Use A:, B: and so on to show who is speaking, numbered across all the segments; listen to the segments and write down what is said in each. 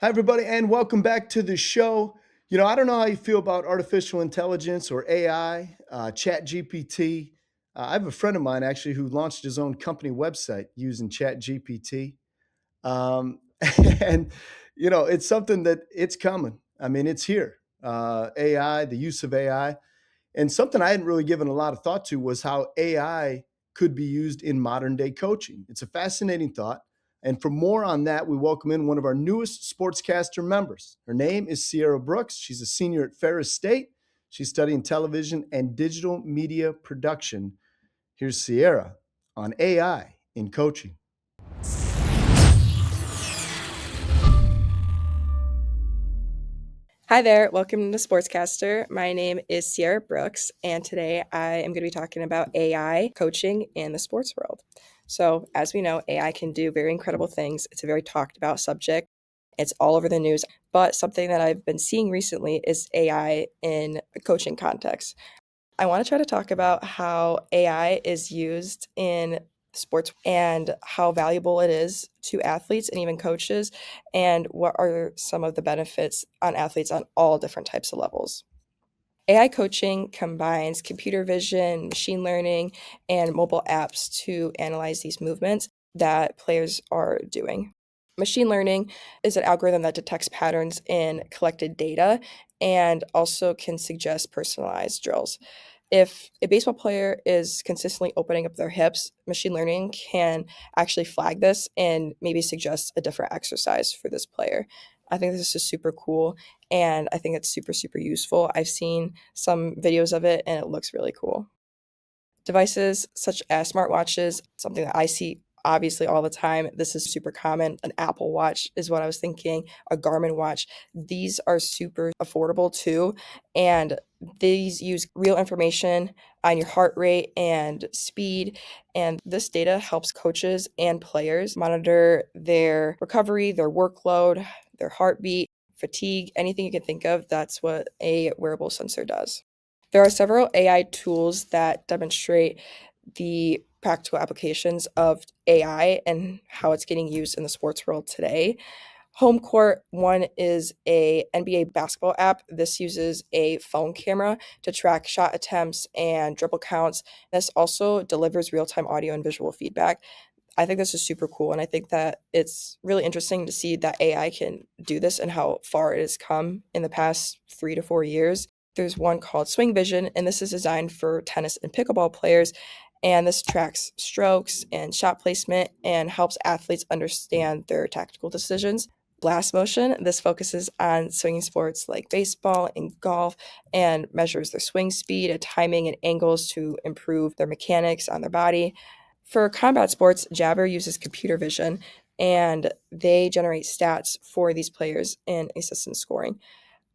A: Hi, everybody, and welcome back to the show. I don't know how you feel about artificial intelligence or AI, Chat GPT. I have a friend of mine actually who launched his own company website using Chat GPT. Um, and, it's something that it's coming. I mean, it's here. AI, the use of AI. And something I hadn't really given a lot of thought to was how AI could be used in modern day coaching. It's a fascinating thought. And for more on that, we welcome in one of our newest SportsCaster members. Her name is Ciara Brooks. She's a senior at Ferris State. She's studying television and digital media production. Here's Ciara on AI in coaching.
B: Hi there, welcome to SportsCaster. My name is Ciara Brooks, and today I am going to be talking about AI coaching in the sports world. So, as we know, AI can do very incredible things. It's a very talked about subject. It's all over the news, but something that I've been seeing recently is AI in a coaching context. I want to try to talk about how AI is used in sports and how valuable it is to athletes and even coaches, and what are some of the benefits on athletes on all different types of levels. AI coaching combines computer vision, machine learning, and mobile apps to analyze these movements that players are doing. Machine learning is an algorithm that detects patterns in collected data and also can suggest personalized drills. If a baseball player is consistently opening up their hips, machine learning can actually flag this and maybe suggest a different exercise for this player. I think this is super cool and I think it's super, super useful. I've seen some videos of it and it looks really cool. Devices such as smartwatches, something that I see obviously all the time. This is super common. An Apple Watch is what I was thinking, a Garmin watch. These are super affordable too. And these use real information on your heart rate and speed. And this data helps coaches and players monitor their recovery, their workload, their heartbeat, fatigue, anything you can think of. That's what a wearable sensor does. There are several AI tools that demonstrate the practical applications of AI and how it's getting used in the sports world today. Home Court one is a NBA basketball app. This uses a phone camera to track shot attempts and dribble counts. This also delivers real-time audio and visual feedback. I think this is super cool, and I think that it's really interesting to see that AI can do this and how far it has come in the past 3 to 4 years. There's one called Swing Vision, and this is designed for tennis and pickleball players, and this tracks strokes and shot placement and helps athletes understand their tactical decisions. Blast Motion, this focuses on swinging sports like baseball and golf and measures their swing speed and timing and angles to improve their mechanics on their body. For combat sports, Jabber uses computer vision and they generate stats for these players and assist in scoring.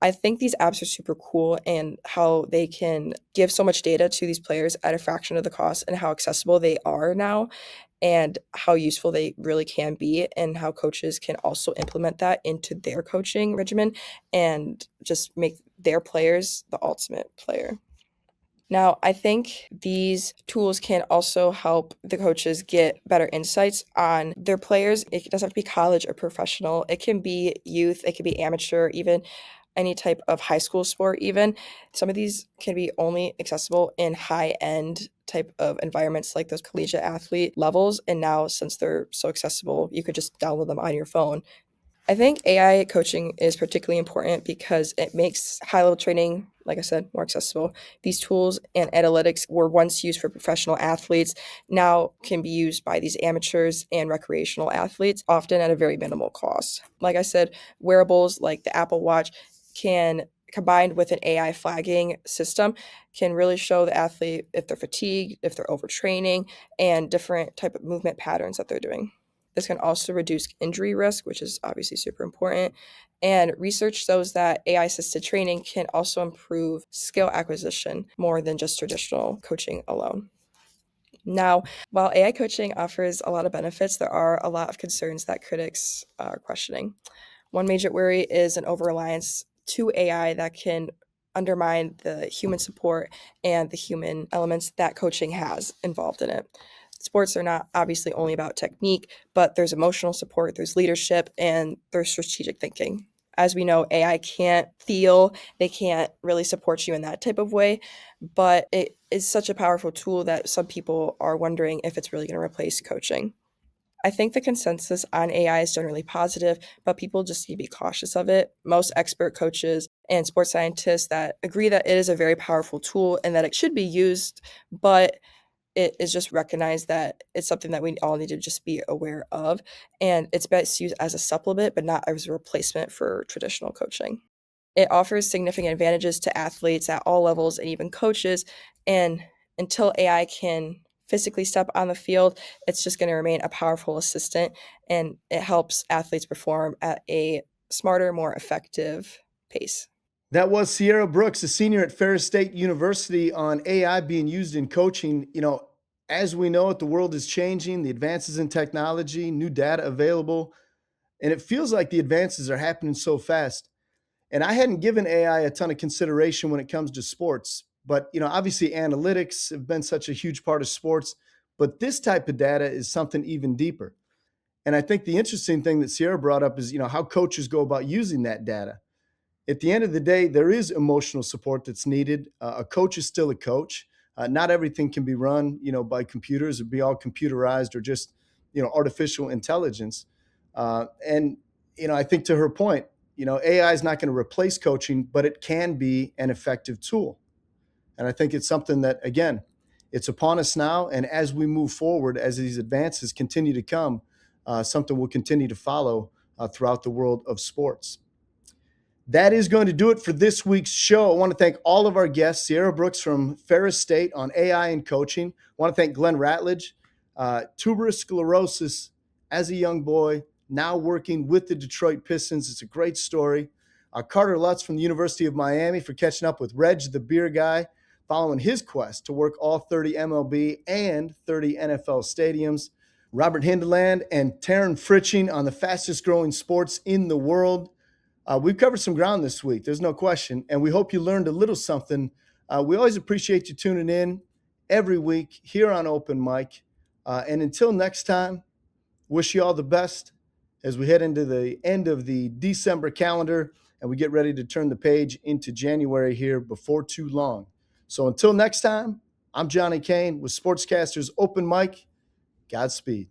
B: I think these apps are super cool and how they can give so much data to these players at a fraction of the cost and how accessible they are now and how useful they really can be and how coaches can also implement that into their coaching regimen and just make their players the ultimate player. Now, I think these tools can also help the coaches get better insights on their players. It doesn't have to be college or professional. It can be youth, it can be amateur, even any type of high school sport even. Some of these can be only accessible in high-end type of environments like those collegiate athlete levels, and now since they're so accessible, you could just download them on your phone. I think AI coaching is particularly important because it makes high level training, like I said, more accessible. These tools and analytics were once used for professional athletes, now can be used by these amateurs and recreational athletes, often at a very minimal cost. Like I said, wearables like the Apple Watch can combined with an AI flagging system can really show the athlete if they're fatigued, if they're overtraining, and different type of movement patterns that they're doing. This can also reduce injury risk, which is obviously super important. And research shows that AI assisted training can also improve skill acquisition more than just traditional coaching alone. Now, while AI coaching offers a lot of benefits, there are a lot of concerns that critics are questioning. One major worry is an over reliance to AI that can undermine the human support and the human elements that coaching has involved in it. Sports are not obviously only about technique, but there's emotional support, there's leadership, and there's strategic thinking. As we know, AI can't feel, they can't really support you in that type of way, but it is such a powerful tool that some people are wondering if it's really going to replace coaching. I think the consensus on AI is generally positive, but people just need to be cautious of it. Most expert coaches and sports scientists that agree that it is a very powerful tool and that it should be used, but it is just recognized that it's something that we all need to just be aware of. And it's best used as a supplement, but not as a replacement for traditional coaching. It offers significant advantages to athletes at all levels and even coaches. And until AI can physically step on the field, it's just going to remain a powerful assistant, and it helps athletes perform at a smarter, more effective pace.
A: That was Ciara Brooks, a senior at Ferris State University, on AI being used in coaching. As we know it, the world is changing, the advances in technology, new data available, and it feels like the advances are happening so fast. And I hadn't given AI a ton of consideration when it comes to sports, but obviously analytics have been such a huge part of sports, but this type of data is something even deeper. And I think the interesting thing that Ciara brought up is, how coaches go about using that data. At the end of the day, there is emotional support that's needed. A coach is still a coach. Not everything can be run, by computers or be all computerized or just, artificial intelligence. And I think to her point, AI is not going to replace coaching, but it can be an effective tool. And I think it's something that, again, it's upon us now. And as we move forward, as these advances continue to come, something will continue to follow throughout the world of sports. That is going to do it for this week's show. I want to thank all of our guests, Ciara Brooks from Ferris State on AI and coaching. I want to thank Glenn Ratledge, tuberous sclerosis as a young boy, now working with the Detroit Pistons. It's a great story. Carter Lutz from the University of Miami for catching up with Reg, the beer guy, following his quest to work all 30 MLB and 30 NFL stadiums. Robert Hindeland and Taryn Fritching on the fastest growing sports in the world. We've covered some ground this week, there's no question, and we hope you learned a little something. We always appreciate you tuning in every week here on Open Mic. And until next time, wish you all the best as we head into the end of the December calendar and we get ready to turn the page into January here before too long. So until next time, I'm Johnny Kane with SportsCaster's Open Mic. Godspeed.